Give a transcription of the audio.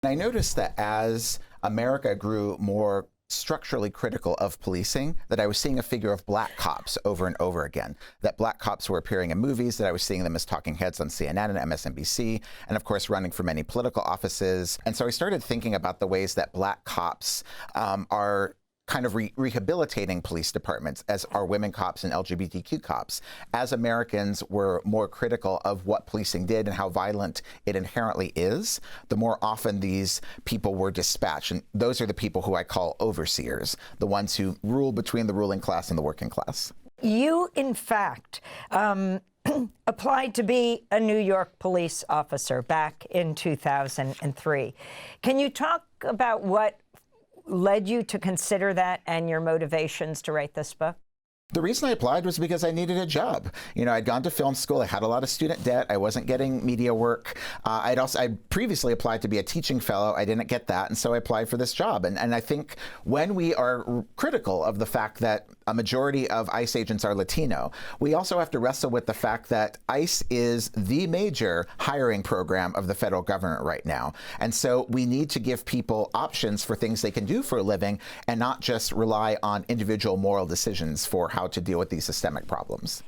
I noticed that as America grew more structurally critical of policing, that I was seeing a figure of black cops over and over again, that black cops were appearing in movies, that I was seeing them as talking heads on CNN and MSNBC, and of course running for many political offices. And so I started thinking about the ways that black cops are kind of rehabilitating police departments, as are women cops and LGBTQ cops. As Americans were more critical of what policing did and how violent it inherently is, the more often these people were dispatched. And those are the people who I call overseers, the ones who rule between the ruling class and the working class. You, in fact, applied to be a New York police officer back in 2003. Can you talk about what led you to consider that and your motivations to write this book? The reason I applied was because I needed a job. You know, I'd gone to film school. I had a lot of student debt. I wasn't getting media work. I'd previously applied to be a teaching fellow. I didn't get that, and so I applied for this job. And I think when we are critical of the fact that a majority of ICE agents are Latino, we also have to wrestle with the fact that ICE is the major hiring program of the federal government right now. And so we need to give people options for things they can do for a living and not just rely on individual moral decisions for how to deal with these systemic problems.